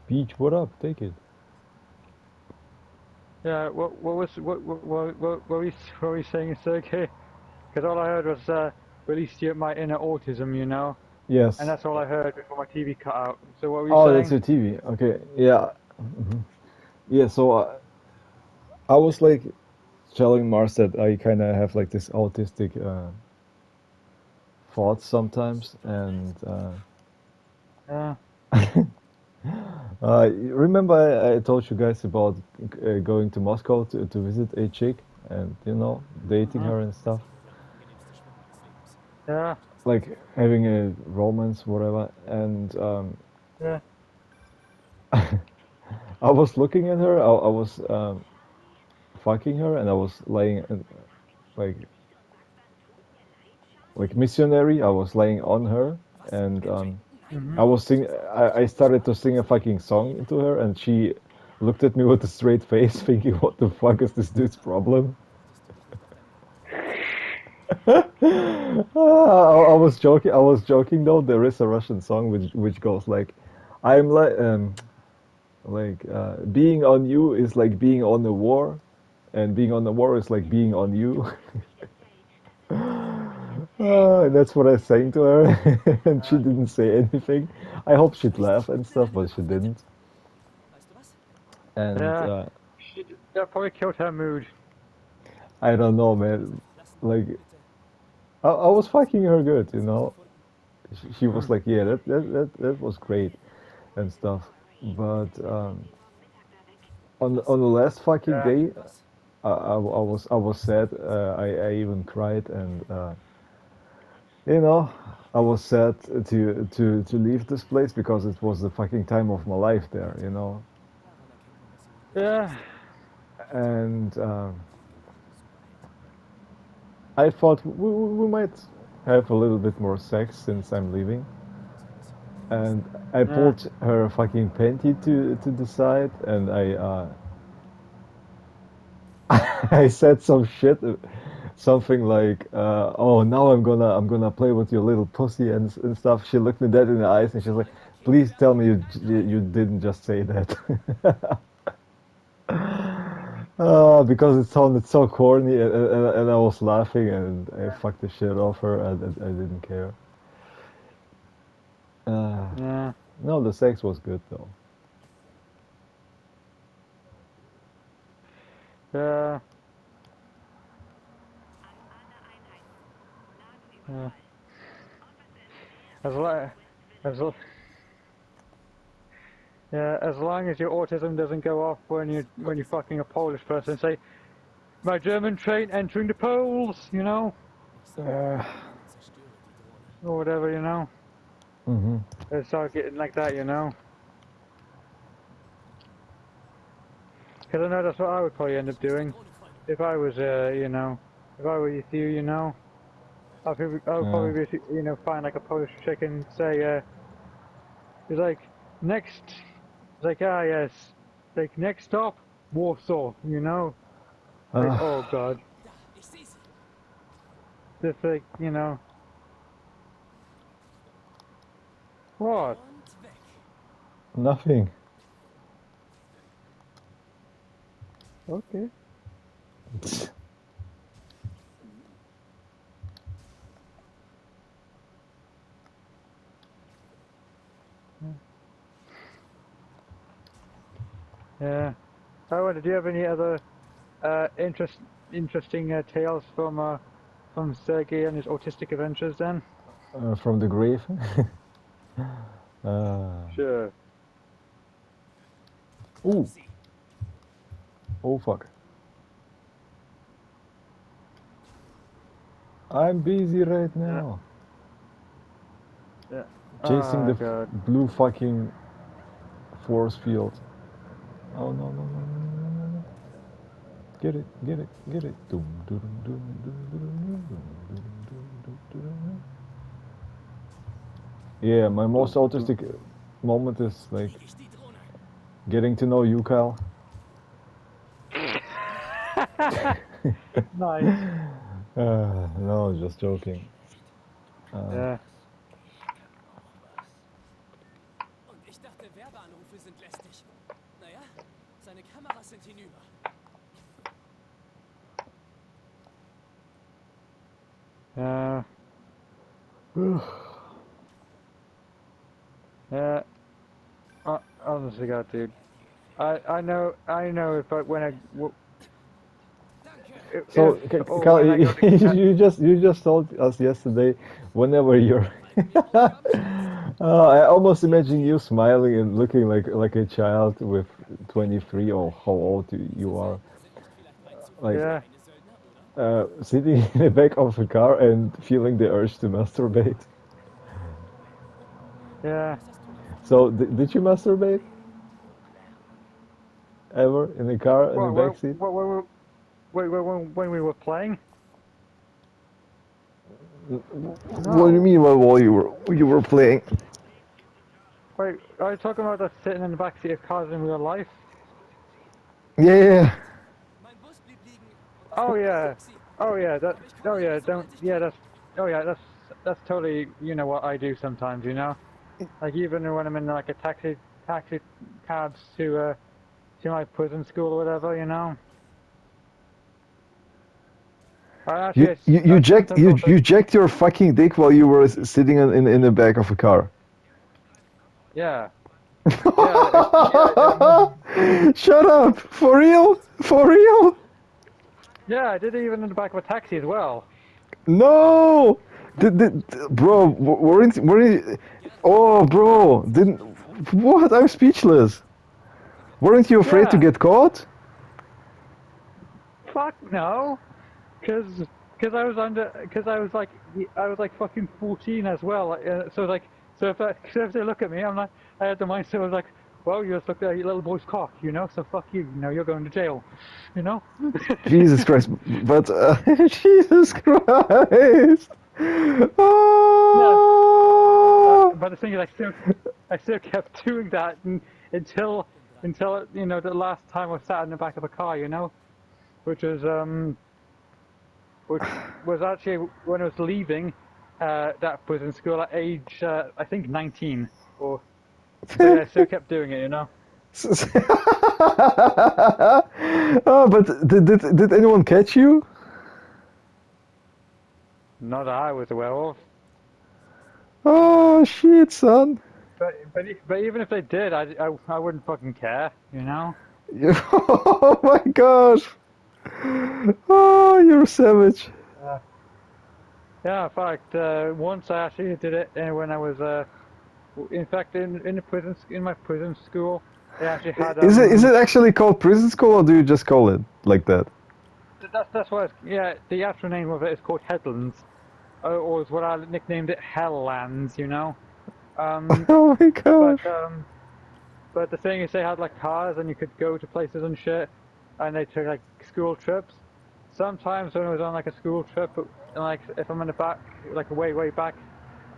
Peach, what up? Take it. Yeah, what were you saying, Sergey? Because all I heard was release my inner autism, and Yes. that's all I heard before my TV cut out. So what were you Oh, that's saying? your TV. Okay. Yeah. Yeah. So I was like telling Mars that I kind of have like this autistic thoughts sometimes, and Yeah, remember I told you guys about going to Moscow to visit a chick and dating uh-huh. her and stuff, Yeah, like having a romance, whatever. And yeah. I was looking at her. I was fucking her, and I was laying like missionary. I was laying on her, and Mm-hmm. I started to sing a fucking song to her, and she looked at me with a straight face, thinking, "What the fuck is this dude's problem?" I was joking. I was joking though. There is a Russian song which goes like, "I'm like being on you is like being on a war, and being on the war is like being on you." And that's what I sang to her, and she didn't say anything. I hope she'd laugh and stuff, but she didn't. And Yeah. That probably killed her mood. I don't know, man. Like I was fucking her good, you know. She was Mm. like, "Yeah, that was great," and stuff. But on the last fucking Yeah. day, I was sad. I even cried, and you know, I was sad to leave this place because it was the fucking time of my life there, you know. Yeah. And I thought we might have a little bit more sex since I'm leaving. And I Yeah. pulled her fucking panty to the side, and I said some shit, something like, "Oh, now I'm gonna play with your little pussy and stuff." She looked me dead in the eyes, and she's like, "Please tell me you didn't just say that." Because it sounded so corny, and I was laughing, and I fucked the shit off her. I didn't care. Uh, Yeah. no, the sex was good though. Yeah. Yeah. As long as lo- yeah, as long as your autism doesn't go off when you're fucking a Polish person, say my German train entering the Poles, Uh, or whatever, hmm They start getting like that. Because I know that's what I would probably end up doing if I was, if I were with you. I would probably be, find like a Polish chick and say, it's like next, it's like yes, like next stop Warsaw. Like uh, oh god, just like what? nothing. Okay. Yeah. I wonder, do you have any other uh, interest, interesting tales from Sergey and his autistic adventures then? From the grave. uh, Sure. ooh, oh fuck. I'm busy right Yeah. now. Yeah. Chasing the Oh god. blue fucking force field. Oh no no no no no no no! Get it, get it, get it. Doom, doom, doom, doom, doom, doom, doom, doom, doom, doom, doom. Yeah, my most Boom, boom. autistic moment is like getting to know you, Kyle. Nice. No, just joking. Uh, Yeah. Ich dachte, Werbeanrufe sind lästig. Naja, seine Kameras sind hinüber. Yeah. Yeah. Honestly, God, dude. I know if I, when I, Danke. So, if or Carl, when I go to, you just told us yesterday, whenever you're, Weil du mir Aufgaben stellst. I almost imagine you smiling and looking like a child with 23 or how old Diese you are, Seiten sind nicht vielleicht weit zu weit like für yeah, kleine Söldner, oder? sitting in the back of a car and feeling the urge to masturbate. yeah. Was hast du davor? So, did you masturbate ever in the car in the back seat? When we were playing? What do you No. mean while you were playing? Wait, are you talking about us sitting in the back seat of cars in real life? Yeah, yeah, yeah. Mein Bus blieb liegen und es Oh kam kein yeah. Taxi. Oh yeah. Aber ich komme ja, sobald ich kann. Oh yeah. That's totally what I do sometimes. Like even when I'm in like a taxi cabs to my prison school or whatever. I You actually you you I jacked sometimes you also you jacked your fucking dick while you were sitting in the back of a car. yeah yeah I did Shut up! For real? For real? yeah I did it even in the back of a taxi as well. No! Bro, weren't oh, bro, didn't what? I'm speechless. Weren't you afraid to Yeah. get caught? Fuck no. Cause, cause I was like fucking 14 as well. So if they look at me, I had the mindset of like, well, you just looked at your little boy's cock. So fuck you. You're going to jail. You know? Jesus Christ! But Jesus Christ! Yeah. Oh! But the thing is, I still kept doing that until the last time I sat in the back of a car. Which was which was actually when I was leaving that prison school at age I think 19 or so yeah I still kept doing it. Oh, but did anyone catch you? Not that I was aware of, Oh shit, son! but even if they did I wouldn't fucking care. Oh my gosh! Oh, you're a savage. uh, yeah, in fact once I actually did it when I was in fact in the in my prison school they actually had Is it actually called prison school or do you just call it like that? that's why yeah the actual name of it is called Headlands, or is what I nicknamed it Helllands. Um, Oh my but gosh! but the thing is, they had like cars, and you could go to places and shit, and they took like school trips. Sometimes when I was on like a school trip, and like if I'm in the back, like way back,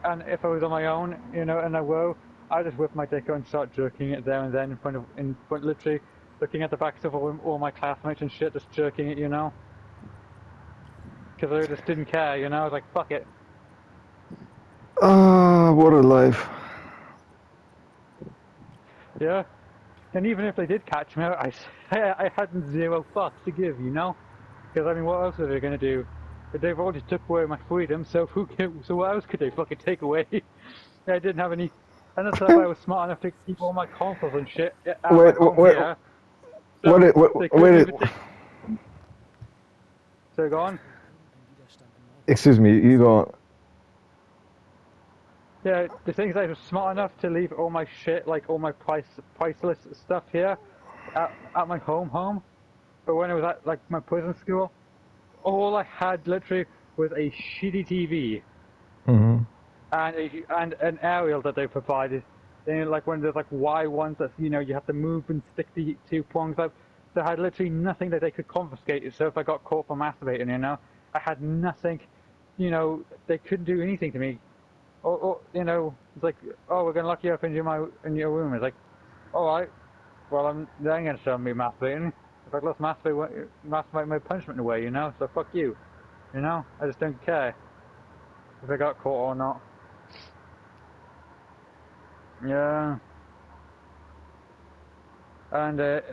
and if I was on my own, in a row, I just whip my dick out and start jerking it there and then in front, literally looking at the backs of all my classmates and shit, just jerking it. Because I just didn't care. I was like, fuck it. Ah, what a life. Yeah. And even if they did catch me, I hadn't zero fucks to give. Because I mean, what else are they gonna do? They've already took away my freedom, so so what else could they fucking take away? I didn't have any, and that's if I was smart enough to keep all my consoles and shit at my Wait, home wait, here, wait, so wait, they couldn't wait, even take. So go on. Ein Widerstand im Norden. excuse me, you go. Yeah, the thing is, I was smart enough to leave all my shit, like all my priceless stuff here, at my home. But when I was at like my prison school, all I had literally was a shitty TV Hmm. and an aerial that they provided. Then like when there's like Y ones that you have to move and stick the two prongs up. So I had literally nothing that they could confiscate. So if I got caught for masturbating, I had nothing. They couldn't do anything to me. Or it's like, oh, we're gonna lock you up in your room. It's like, all right, well they ain't gonna show me masturbating. If I lost masturbate my punishment away. So fuck you. I just don't care if I got caught or not. Yeah. and the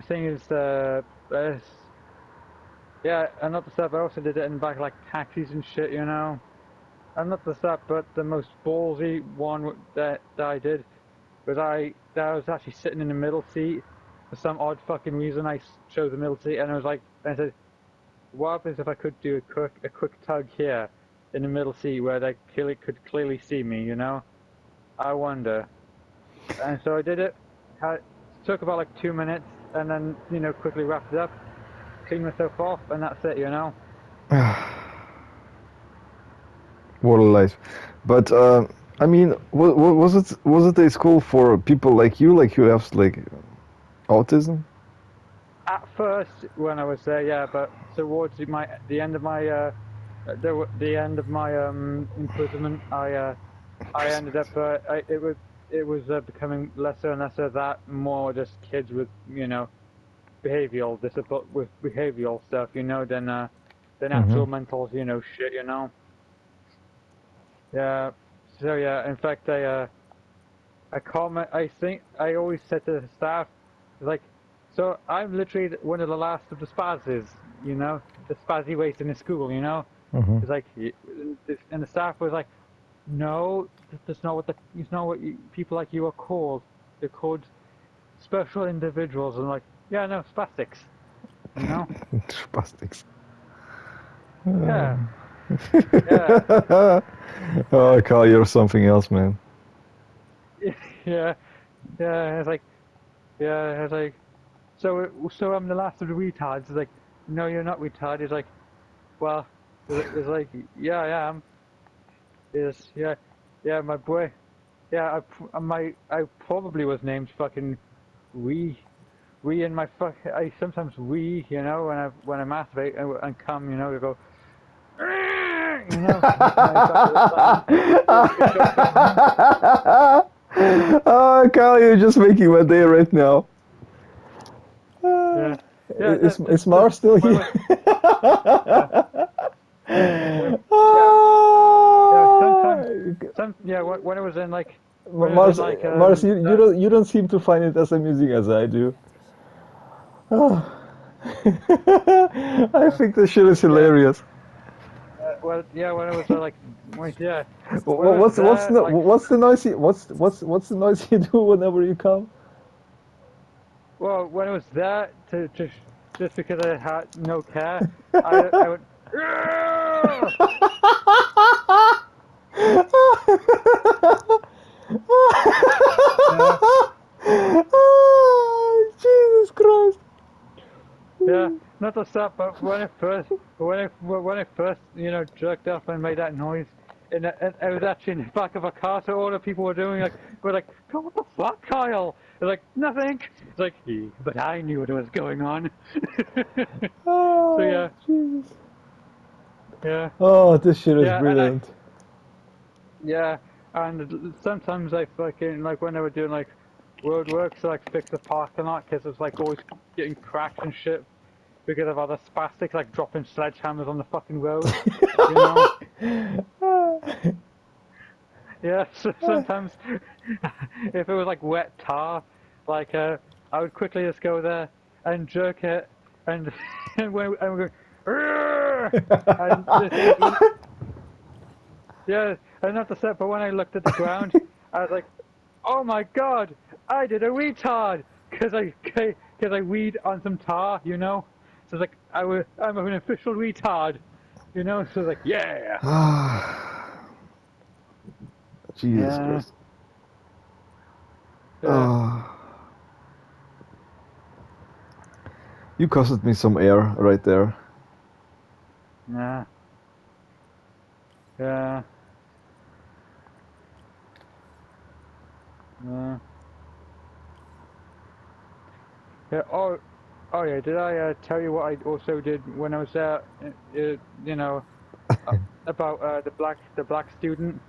thing is, yeah, and not the stuff. I also did it in back like taxis and shit, you know. And not the stuff, but the most ballsy one that I did was that I was actually sitting in the middle seat for some odd fucking reason. I chose the middle seat, and I was like, I said, what happens if I could do a quick tug here in the middle seat where they could clearly see me, you know? I wonder. And so I did it. Took about like 2 minutes, and then quickly wrapped it up, cleaned myself off, and that's it, you know. What a life. But I mean, was it a school for people like you, like who have like autism? At first, when I was there, yeah, but towards the end of my the end of my imprisonment, I ended up it was becoming lesser and lesser of that, more just kids with with behavioral stuff, than Hmm. actual mental shit, Yeah. So yeah, in fact, I think I always said to the staff, like, so I'm literally one of the last of the spazzes, the spazzy waste in the school, Hmm. It's like, and the staff was like, no, that's not what it's not what people like you are called. They're called special individuals. And I'm like, yeah, no, spastics, you know? Spastics. Yeah, yeah, Oh, Kyle, you're something else, man. yeah, yeah. It's like, yeah, it's like, so I'm the last of the retards. It's like, no, you're not retarded. It's like, well, it's like, yeah, I am. Is yeah, yeah, my boy. Yeah, I probably was named fucking wee. We in my fuck. I sometimes when I masturbate and come, I go, that's my sound. It chokes up, Oh, Kyle, you're just making my day right now. Yeah, Uh, yeah. is Mars still When I here? was, yeah, yeah, yeah, yeah. Sometimes, Ah, when I was in like, when I was in Mars, like, Mars, you don't seem to find it as amusing as I do. Ah. I uh, think this shit is yeah, hilarious. well, yeah, when I was like, yeah, when I was What's there, the like, what's the noise you, what's the noise you do whenever you come? well, when I was there to just because I had no care, I went, "Argh!" yeah, Ah, Jesus Christ. yeah. Not the stuff, but when I first, jerked off and made that noise, and I was actually in the back of a car, so all the people were like, "God, what the fuck, Kyle?" They're like, "Nothing." It's like, but I knew what was going on. So Oh, yeah, Jesus. yeah, Oh, this shit is yeah, and brilliant. yeah, and sometimes I fucking like when they were doing like road works, like fix the parking lot because it's like always getting cracked and shit because of other spastics like dropping sledgehammers on the fucking road, you know? Yeah, so sometimes if it was like wet tar, like I would quickly just go there and jerk it, and and we're going, "Arrgh!" and the thing is, yeah, and not the set, but when I looked at the ground, I was like, oh my god, I did a retard, because I weed on some tar, So it's like I'm an official retard, So it's like, yeah, Jesus yeah, Christ. yeah, Oh, you costed me some air right there. yeah, yeah, yeah. Yeah. Oh yeah. Did I tell you what I also did when I was there? You know uh, about the black student.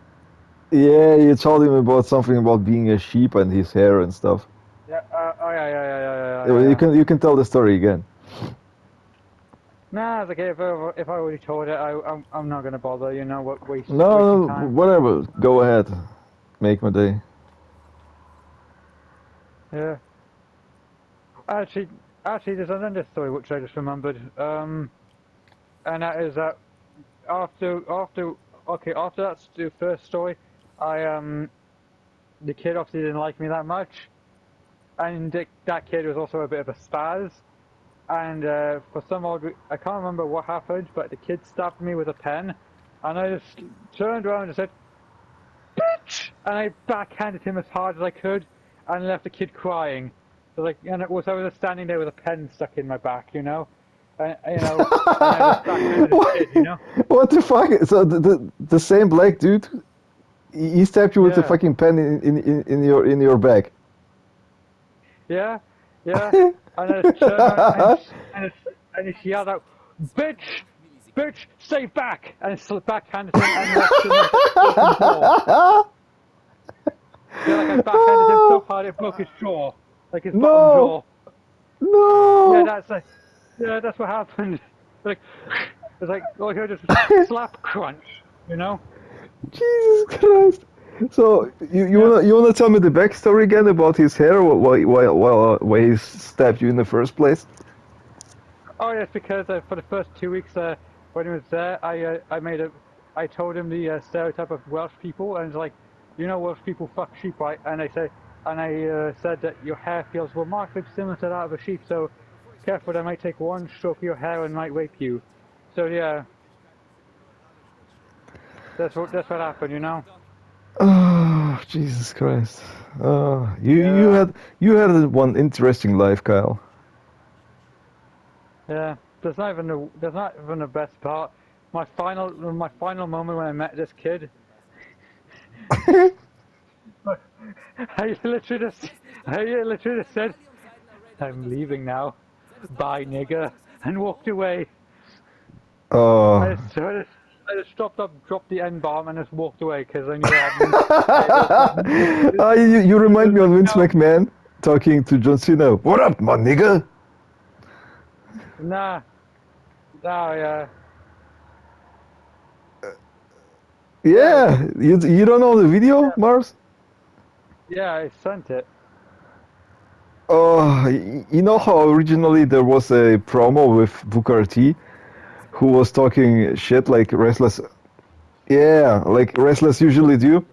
Yeah, you told him about something about being a sheep and his hair and stuff. Yeah. Oh yeah, yeah, yeah, yeah, yeah, Well, yeah, You yeah. can you can tell the story again. Nah, it's okay. If I already told it, I'm not gonna bother. What wasting No, time. whatever. Go ahead. Make my day. Yeah. Actually, actually, there's another story which I just remembered. And that is that after that's the first story, the kid obviously didn't like me that much, and that kid was also a bit of a spaz. And for some odd, I can't remember what happened, but the kid stabbed me with a pen, and I just turned around and said, "Bitch!" and I backhanded him as hard as I could, and left the kid crying. So like, and it was I was just standing there with a pen stuck in my back, and I just backhanded the what, kid, you know. what the fuck? So the same black dude, he stabbed you with a Yeah, fucking pen in your back. yeah, yeah. And I just turned around and just yelled out, "Bitch, bitch, stay back!" and backhanded him and left him like a broken jaw. Yeah, like I backhanded him so hard it broke his jaw, like his bottom No, jaw. Yeah, no. that's what happened. Like, it's like all I heard just slap crunch, you know? Jesus Christ. So you Yeah. wanna tell me the backstory again about his hair? Why he stabbed you in the first place? Oh yes, because for the first 2 weeks when he was there, I told him the stereotype of Welsh people, and it's like, Welsh people fuck sheep, right? And I said that your hair feels remarkably similar to that of a sheep, so careful, they might take one stroke of your hair and might rape you. So yeah, that's what happened, you know? Oh, Jesus Christ. Yeah, You had one interesting life, Kyle. yeah. There's not even the best part. My final moment when I met this kid, I literally just said, "I'm leaving now. Bye, nigger," and walked away. Oh. I just dropped the N bomb, and just walked away because I knew it You remind was me of like, Vince no, McMahon talking to John Cena. What up, my nigga? nah, no, yeah, yeah, Yeah, you don't know the video, Mars? yeah. I sent it. Oh, you know how originally there was a promo with Booker T who was talking shit like wrestlers. Yeah, like wrestlers usually do.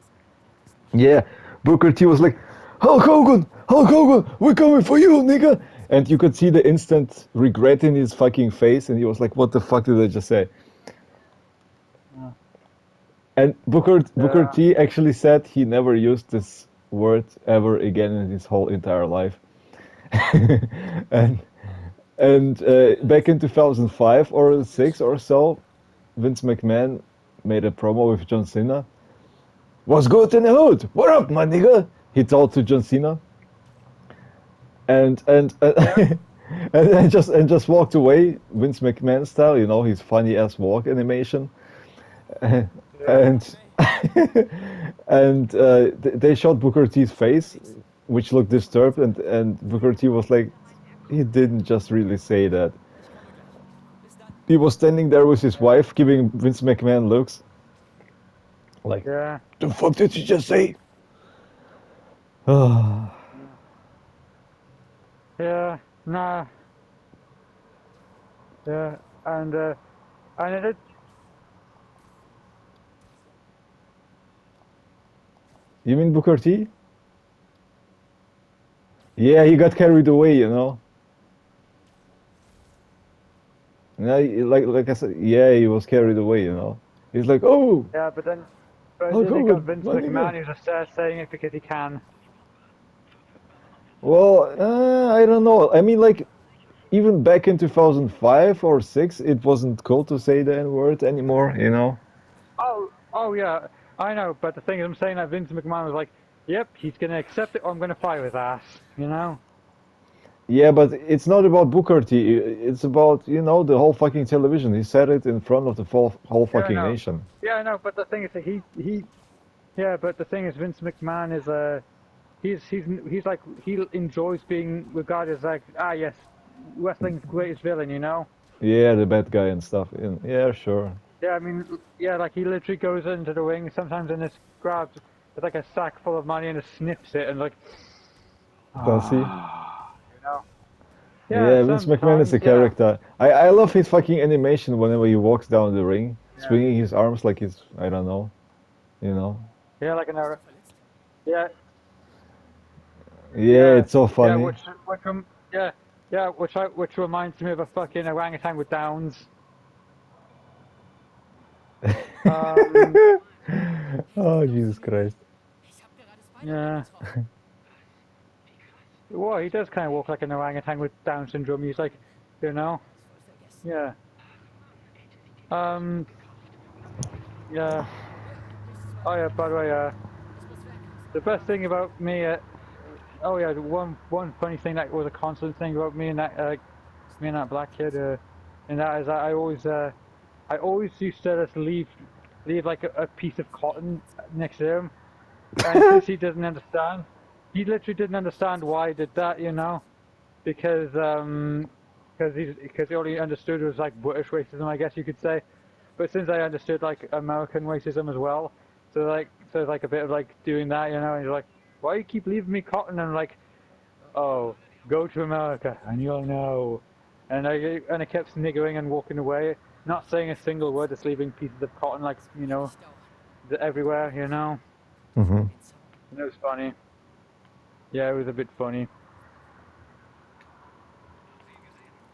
Yeah, Booker T was like, Hulk Hogan, we're coming for you, nigga. And you could see the instant regret in his fucking face, and he was like, what the fuck did I just say? Uh, And Booker yeah, T actually said he never used this word ever again in his whole entire life. and back in 2005 or 6 or so, Vince McMahon made a promo with John Cena. What's good in the hood? What up, my nigga? He told to John Cena, and and yeah, and, and just walked away, Vince McMahon style, his funny ass walk animation, and yeah, they shot Booker T's face, which looked disturbed, and Booker T was like, he didn't just really say that. He was standing there with his yeah, wife, giving Vince McMahon looks like, yeah, "The fuck did you just say?" Oh, yeah. Nah, yeah, and it. you mean Booker T? Yeah, he got carried away. Yeah, like I said, yeah, he was carried away. He's like, "Oh, Yeah, but Hulk then they got Hogan, Vince my nigga." McMahon who's just saying it because he can. Well, I don't know. I mean, like, even back in 2005 or 6, it wasn't cool to say the N word anymore. Oh yeah, I know. But the thing is, I'm saying that Vince McMahon was like, "Yep, he's gonna accept it, or I'm gonna fire his ass." You know? Yeah, but it's not about Booker T. It's about the whole fucking television. He said it in front of the whole Yeah, fucking no. nation. Yeah, no. But the thing is that he yeah. But the thing is, Vince McMahon is he's like he enjoys being regarded as like yes, wrestling's greatest villain. You know? Yeah, the bad guy and stuff. Yeah, sure. Yeah, I mean, yeah, like he literally goes into the ring sometimes and just grabs it's like a sack full of money and just sniffs it and like Does he? ah, you know. Yeah, Yeah, Vince McMahon is sometimes, a yeah. character. I love his fucking animation whenever he walks down the ring, Yeah. swinging his arms like he's, I don't know, you know. Yeah, like an hour. Yeah, Yeah, yeah, it's so yeah. funny. Yeah, yeah. Which reminds me of a fucking orangutan with downs. Um, Oh, Jesus Christ. Ich habe gerade Spider-Man yeah. getroffen. Well, he does kind of walk like an orangutan with Down syndrome. He's like, you know, Voll vergessen. yeah. Um, yeah. Ja, nächstes Mal Oh wieder yeah. By the way, versuchen. Ich muss weg. the best thing about me, oh yeah, the one funny thing that was a constant thing about me and that black kid, and that is that I always used to just leave like a piece of cotton next to him, and since he doesn't understand, he literally didn't understand why I did that, you know, because he only understood it was like British racism, I guess you could say, but since I understood like American racism as well, so it's like a bit of like doing that, you know, and he's like, why you keep leaving me cotton? And I'm like, oh, go to America and you'll know. And I kept sniggering and walking away, not saying a single word, just leaving pieces of cotton like, you know, everywhere, you know. Hmm. And it was funny. Yeah, it was a bit funny.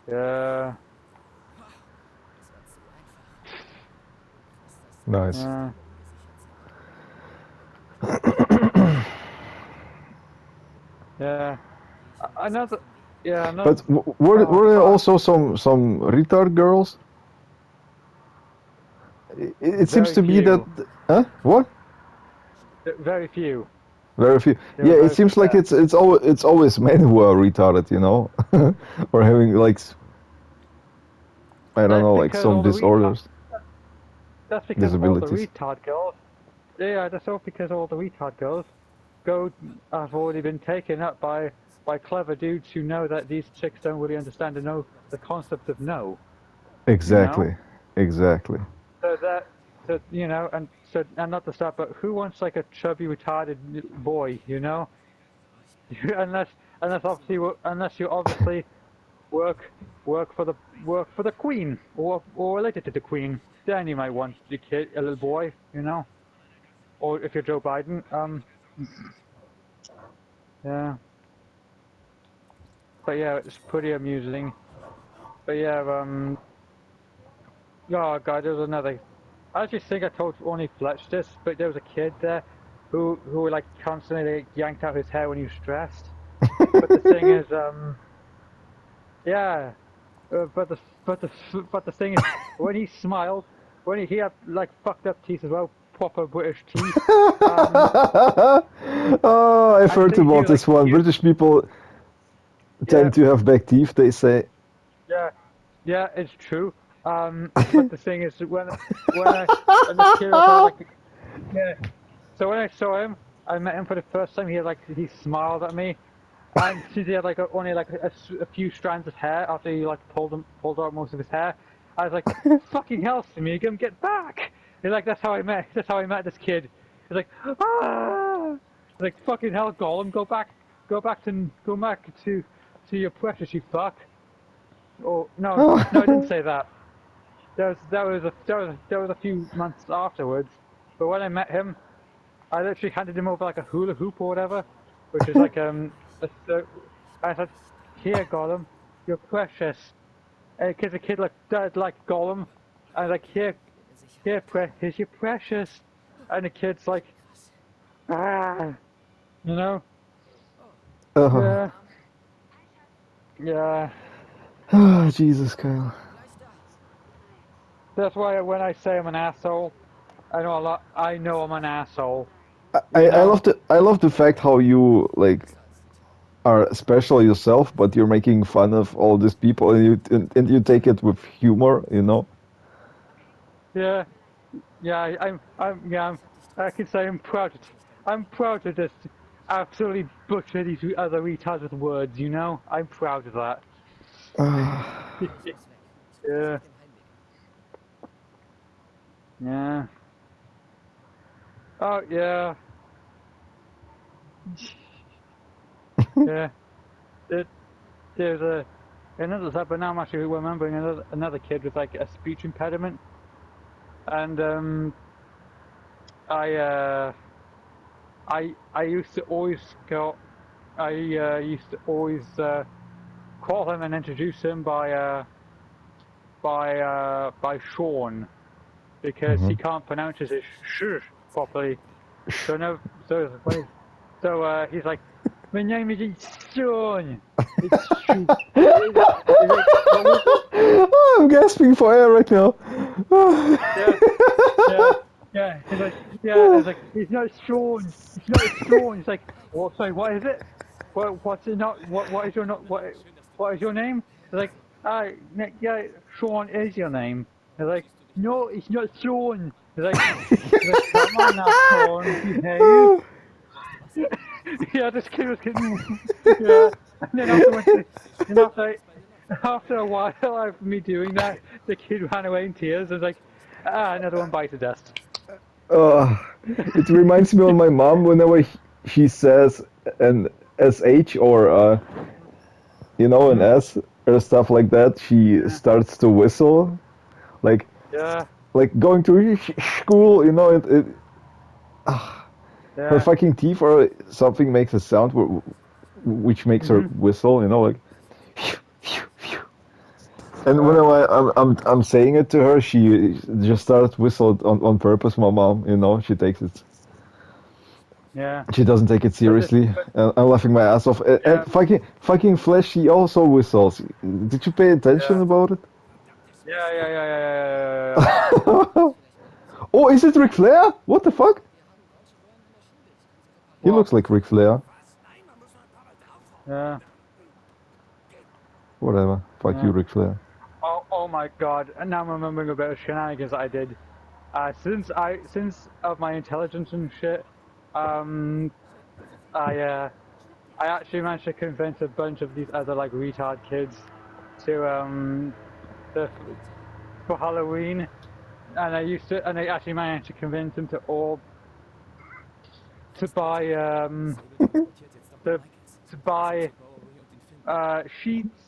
Yeah, Das war zu einfach. Fast das Nice. yeah, ungesichert sind. yeah. Diese Wissens Another, irgendwie. yeah, another. But Oh were there fuck, also some retard girls? It seems very to be that. few, Huh? What? very few. Very few. There Yeah, were it very few. seems like Yeah, it's always men who are retarded, you know, or having like I don't that's know, like because some all the retard. disorders, That's because all the disabilities. retard girls. Yeah, that's all because all the retard girls go have already been taken up by clever dudes who know that these chicks don't really understand and know the concept of no. You know, Exactly, exactly. so that so you know, and not to stop, but who wants like a chubby retarded boy? You know, unless unless you obviously work work for the queen or related to the queen, then you might want a kid, a little boy. You know, or if you're Joe Biden, yeah. But yeah, it's pretty amusing. But yeah, oh god, there was another. I actually think I told only Fletch this, but there was a kid there who like constantly like, yanked out his hair when he was stressed. But the thing is, yeah, but the thing is, when he smiled, when he had like fucked up teeth as well, proper British teeth, Oh, I've and heard so he about was like, this one. he was, British people yeah, tend to have back teeth, they say. yeah, yeah, it's true. But the thing is, when I when this kid also had like, yeah. So when I saw him, I met him for the first time. He smiled at me, and since he had like only like a few strands of hair after he like pulled out most of his hair, I was like, "Fucking hell, Smeagol, get back!" He's like, That's how I met this kid. He's like, "Ah!" He's like, "Fucking hell, Gollum, go back to your precious, you fuck." Oh no, no, I didn't say that. That was a few months afterwards. But when I met him, I literally handed him over like a hula hoop or whatever, which is like I said, "Here, Gollum, you're precious." Because the kid like Gollum, I was like, Bin in here, Sicherheit. here's your precious," and the kid's like, Krass. ah, you know, Oh, Oh, yeah, Alarm. yeah. oh, Jesus, Kyle. Gleich da. That's why when I say I'm an asshole, I know a lot. I know I'm an asshole. I, You I know, love the fact how you like Besser als die Tür. are special yourself, but you're making fun of all these people, and you take it with humor, you know. yeah. Yeah, yeah, Ich hab dich I can trotzdem say schüchtern I'm gemacht. proud to just absolutely butcher these other retards with words, you know? I'm proud of that. Ah, Ich muss weg. Ich rufe dich Yeah, auf dem Heimweg an. yeah. Oh, yeah, yeah. It, there's a, another that, but now I'm actually remembering another kid with like a speech impediment, and I uh, I used to always go. I used to always call him and introduce him by Sean because he Mm-hmm. can't pronounce his sh properly. So no, so when he's, so he's like, my name is Sean. It's Sean. He's like, what was it? Oh, I'm gasping for air right now. Yeah, yeah, yeah. He's like, yeah. It's like, it's not Sean. It's not Sean. He's like, what? Sorry, what is it? What's it not? What is your not? What is your name? He's like, yeah, Sean is your name. He's like, no, it's not Sean. He's like, come on now, Sean, behave. Yeah, this kid was getting, yeah. And then then after a while of me doing that, the kid ran away in tears. I was like, another one bites the dust. Uh, it reminds me of my mom whenever she says an sh or an Hmm. s or stuff like that. She Yeah, starts to whistle, like yeah, like going to school. Her yeah. fucking teeth or something makes a sound which makes her Hmm. whistle. Like. And Yeah, whenever I'm saying it to her, she just starts whistled on purpose. My mom, she takes it. yeah. She doesn't take it But this, seriously. but I'm laughing my ass off. And yeah, fucking Flash, she also whistles. Did you pay attention yeah, about it? yeah, yeah, yeah, yeah, yeah, yeah, yeah. Oh, is it Ric Flair? What the fuck? He What? looks like Ric Flair. Yeah, Whatever. Fuck you, yeah. Ric Flair. Oh my God! And now I'm remembering a bit of shenanigans that I did. Since of my intelligence and shit, um, I uh, I actually managed to convince a bunch of these other like retard kids to to, for Halloween, and I actually managed to convince them to all to buy to to buy sheets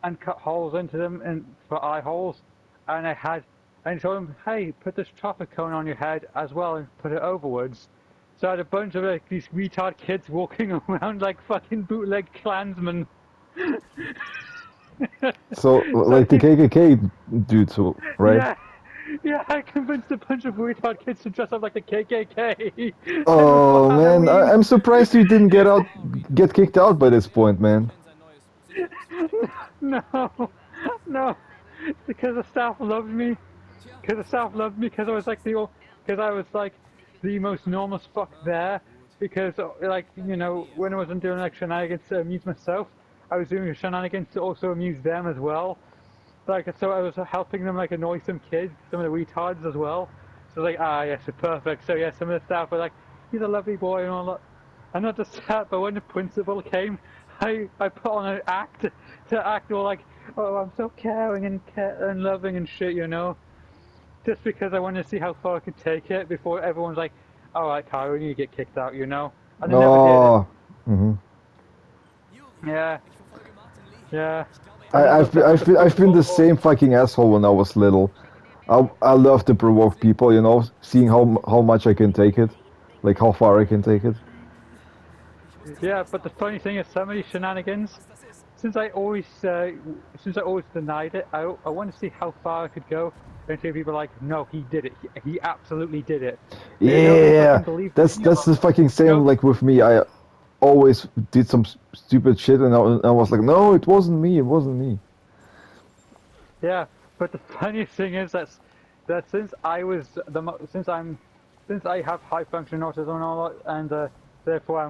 and cut holes into them and for eye holes, and I told them, hey, put this traffic cone on your head as well and put it overwards. So I had a bunch of like these retard kids walking around like fucking bootleg Klansmen. So, So like the KKK dudes, right? yeah, yeah, I convinced a bunch of retard kids to dress up like the KKK for Oh man, Halloween. I'm surprised you didn't get kicked out by this point, man. No, no, because the staff loved me. Because the staff loved me because I was like because I was like the most normal fuck there. Because like when I wasn't doing like shenanigans to amuse myself, I was doing shenanigans to also amuse them as well. Like so, I was helping them like annoy some kids, some of the retards as well. So like yes, perfect. So yeah, some of the staff were like, he's a lovely boy and all that. And not just that, but when the principal came, I put on an act to act all like, oh, I'm so caring and loving and shit, just because I wanted to see how far I could take it before everyone's like, all right, Kyrie, you get kicked out. And I never did. Oh, hmm. Yeah, yeah. And I, not I've just been, that, but I've the been I've been principal the also, same fucking asshole when I was little. I love to provoke people, seeing how much I can take it, like how far I can take it. yeah. But the funny thing is, some of these shenanigans, since I always, since I always denied it, I want to see how far I could go until people are like, no, he did it. He absolutely did it. Nobody Yeah, fucking believed me. that's the fucking same No, like with me. I always did some stupid shit, and I was like, no, it wasn't me, it wasn't me. yeah, but the funniest thing is that since I was since I have high functioning autism and all that, and therefore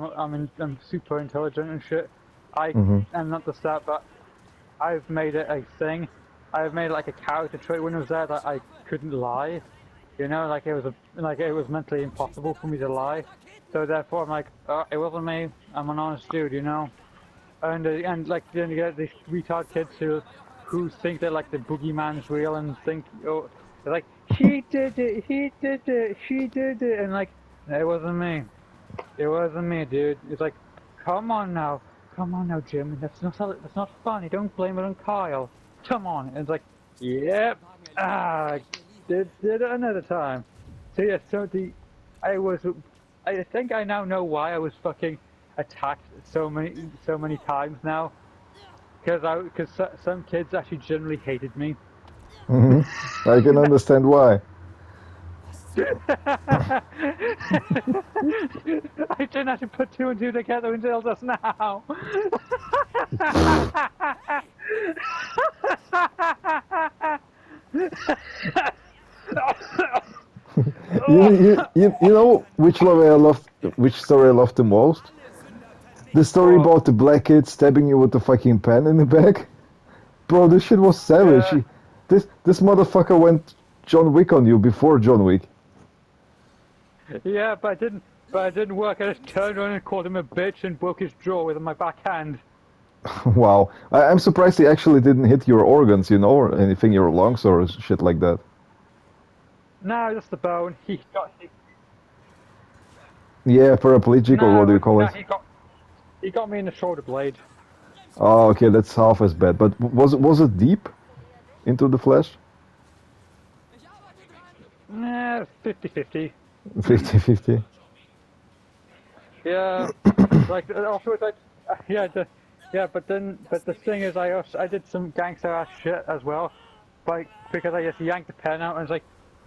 I'm super intelligent and shit. I Hmm. am not just that, but I've made it a thing. I've made it like a character trait when it was there that I couldn't lie. Like it was mentally impossible for me to lie. So therefore I'm like, it wasn't me. I'm an honest dude. And like then you get these retard kids who think that like the boogeyman's real and think they're like she did it, he did it, she did it, and like it wasn't me, dude. It's like come on now, come on now, Jim, that's not funny. Don't blame it on Kyle. Come on. And it's like, yep. Ah, did it another time. So yeah, I was, I think I now know why I was fucking attacked so many times now. Because some kids actually generally hated me. Hmm. I can understand why. I didn't actually put two and two together until just now. You know which story I loved the most? The story What? about the black kid stabbing you with the fucking pen in the back. Bro, this shit was savage. Yeah, This motherfucker went John Wick on you before John Wick. yeah, but it didn't work. I just turned around and called him a bitch and broke his jaw with my backhand. Wow. I'm surprised he actually didn't hit your organs, or anything, your lungs or shit like that. No, just the bone. Yeah, paraplegic, or what do you call No, it? he got me in the shoulder blade. Oh, okay, that's half as bad. But was it deep into the flesh? Ich arbeite dran. Nah, 50-50. 50-50. Yeah, like afterwards, yeah, but the thing is, I did some gangster ass shit as well, like because I just yanked the pen out and was like,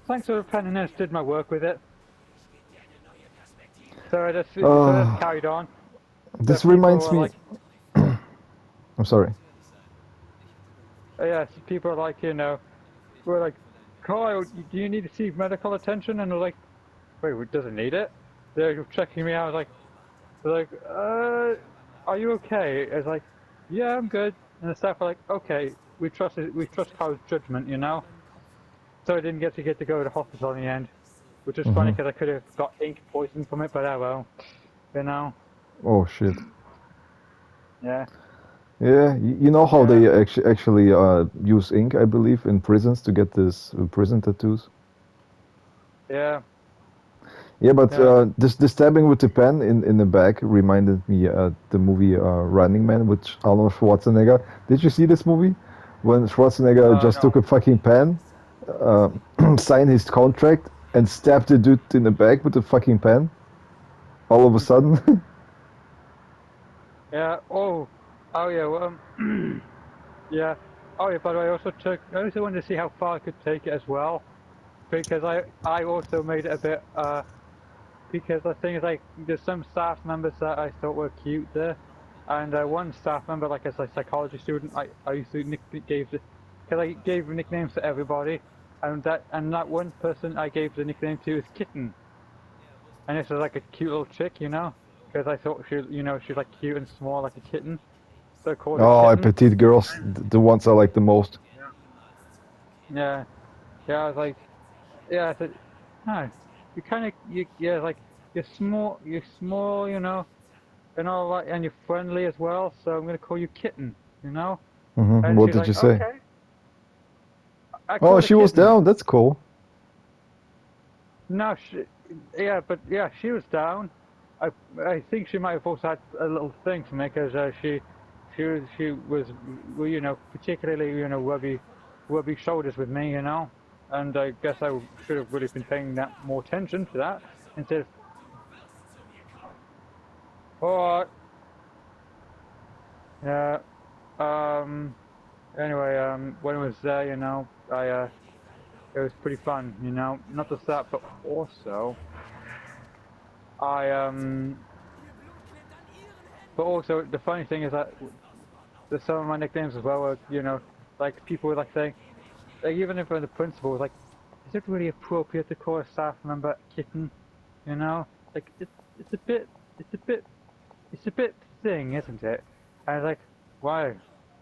thanks for the pen, and I just did my work with it. So I just Uh, carried on. So this people reminds were me. like, I'm sorry. yeah, so people are like, were like, Kyle, do you need to seek medical attention? And they're like, wait, does it need it? They're checking me out. I was like, they're like, are you okay? I was like, yeah, I'm good. And the staff were like, okay, we trust Kyle's judgment, So I didn't get to go to hospital in the end, which is funny Hmm. because I could have got ink poison from it, but oh well, you know. Oh shit. Yeah, Yeah, you know how yeah, they actually use ink, I believe, in prisons to get this prison tattoos. yeah, Yeah, but yeah. this stabbing with the pen in the back reminded me the movie Running Man with Arnold Schwarzenegger. Did you see this movie? When Schwarzenegger just No, took a fucking pen, uh, signed his contract, and stabbed the dude in the back with the fucking pen. All of a sudden. yeah. Oh yeah. Well, yeah. Oh yeah. But I also took. I also wanted to see how far I could take it as well, because I also made it a bit. Because the thing is, like, there's some staff members that I thought were cute there, and one staff member, like as a psychology student, I used to because I gave nicknames to everybody, and that one person I gave the nickname to is Kitten, and this was like a cute little chick, because I thought she's like cute and small like a kitten, so I called her Oh, Kitten. petite girls, the ones I like the most. Yeah, yeah, I was like, yeah, I said, no, yeah, like you're small, and all that, and you're friendly as well, so I'm gonna call you Kitten, you know? And What she's did like, you say? okay. I Oh, called her she was Kitten. down. That's cool. No, yeah, but yeah, she was down. I I think she might have also had a little thing for me because she was well, particularly rubby shoulders with me, and I guess I should have really been paying that more attention to that instead of oh yeah anyway when I was there, I it was pretty fun, not just that, but also I Ihr Blut klebt an ihren but Händen. also the funny thing is that there's some of my nicknames as well were, like people were like saying, like even if the principal was like, is it really appropriate to call a staff member Kitten, like it's a bit it's a bit it's a bit thing, isn't it? And I was like, why,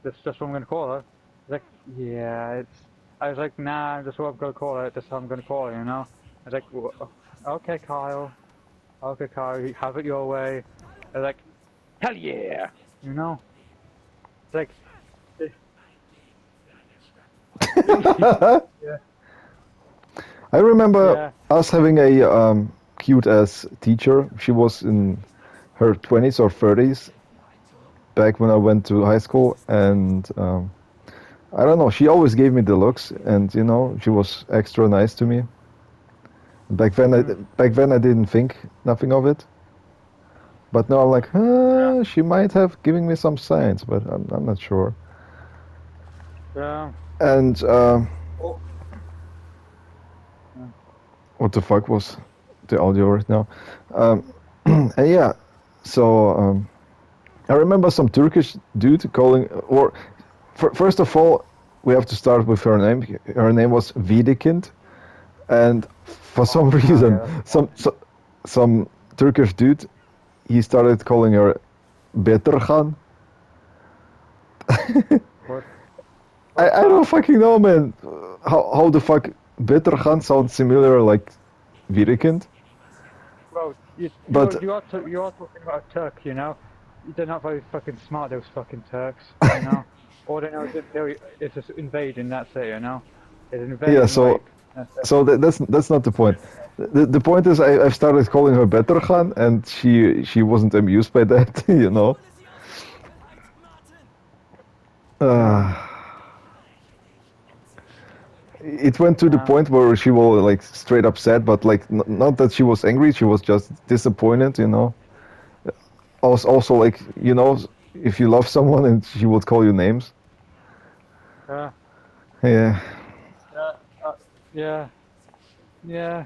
that's just what I'm gonna call her. He's like, yeah, I was like, nah, that's what I'm gonna call her, that's how I'm gonna call her, I was like, okay, Kyle, you have it your way. I was like, hell yeah, you know it's like yeah, I remember yeah, us having a cute ass teacher. She was in her 20s or 30s, back when I went to high school, and I don't know. She always gave me the looks, and she was extra nice to me. Back then, I Mm-hmm. back then I didn't think nothing of it, but now I'm like, Yeah. she might have given me some signs, but I'm not sure. Yeah. And Oh. Yeah. what the fuck was the audio right now? And yeah, so I remember some Turkish dude calling, or first of all, we have to start with her name. Her name was Wiedekind, and for some Oh reason, yeah. some Turkish dude, he started calling her Beterhan. What? I What's don't that? fucking know, man. How the fuck Beterhan sounds similar like Wiedekind, Bro, but you are talking about a Turk, you know? They're not very fucking smart, those fucking Turks, you know? All they know is it's just invading, that's it, you know? It's invade yeah, and so rape. That's it. so that's not the point. The point is I've started calling her Beterhan, and she wasn't amused by that, you know. Hole sie aus der Dunkelheit, Martin! Yeah, Uh, it went to the yeah, point where she was like straight upset, but like not that she was angry, she was just disappointed, you know. Also like if you love someone and she would call you names. yeah, Yeah. yeah, yeah, yeah.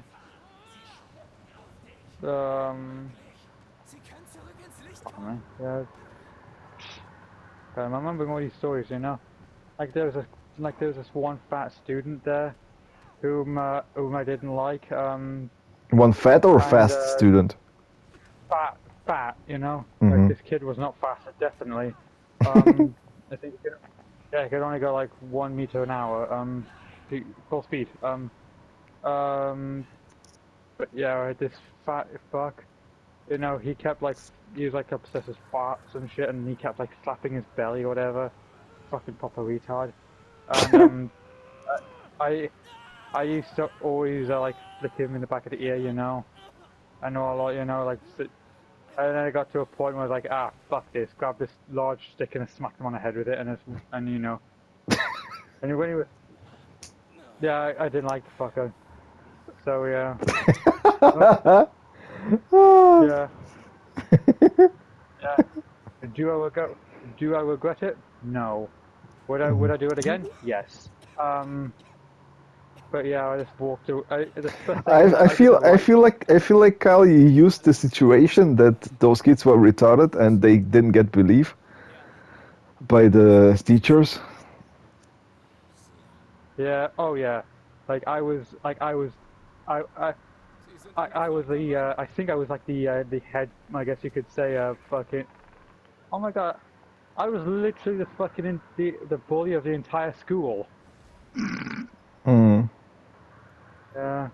Sie können zurück ins Licht Fuck, kommen! man. Yeah. I'm remembering all these stories, you know? Like there was this one fat student there whom I didn't like, One fat or and fast student? fat, you know, like Mm-hmm. this kid was not fast, definitely. I think he could only go like 1 meter an hour, full speed. Um, but yeah, this fat fuck, you know, he was like obsessed with farts and shit, and he kept like slapping his belly or whatever. Fucking proper retard. And I I used to always like flick him in the back of the ear, you know. I know a lot, you know, like. And then I got to a point where I was like, fuck this, grab this large stick and I smacked him on the head with it, and you know, and when he was, yeah, I didn't like the fucker, so yeah, but, yeah, yeah. Do I regret? Do I regret it? No. Would I do it again? Yes. Um, but yeah, I just walked away. The thing is, I I did feel the right thing. I feel like Kyle, you used the situation that those kids were retarded and they didn't get belief by the teachers. Yeah. Oh yeah. Like I was, I I Sie sind I was angeflogen, oder? I think I was like the head, I guess you could say, fucking. Oh my god, I was literally the fucking the bully of the entire school. Mm. Yeah,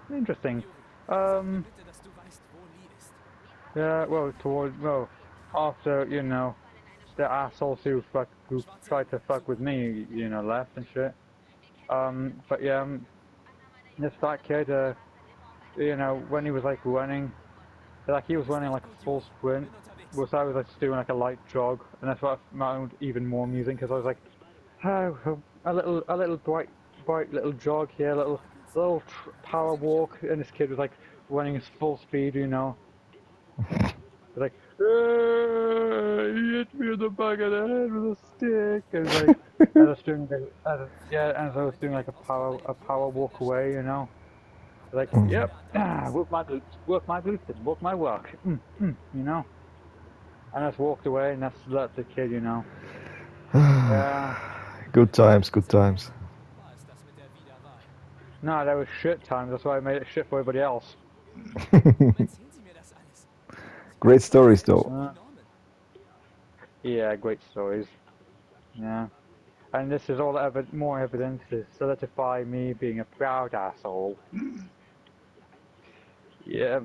interesting. Juri, sag mir Um, bitte, dass du weißt, wo Lee ist. yeah, well, after the assholes who tried to fuck with me, you know, left and shit. But yeah, this fat kid, you know, when he was like running, like he was running like a Gut, full Juri, sprint, bin unterwegs. whilst I was like just doing like a light jog, and that's what I found even more amusing because I was like, oh, a little bright little jog here, power walk, and this kid was like running his full speed, you know, like, he hit me in the back of the head with a stick, and like as I was doing as I was doing like a power walk away, you know. Like, Mm. yep, work my glutes, and work my work, you know. And I just walked away, and that's the kid, you know. Yeah. Good times, good times. War es das mit der Wiederwahl? No, that was shit time. That's why I made it shit for everybody else. Warum erzählen Sie mir das alles? Sie Great können doch stories selbst though. schon die Normen. Yeah, great stories. Yeah. And this is all more evidence to solidify me being a proud asshole. Yeah.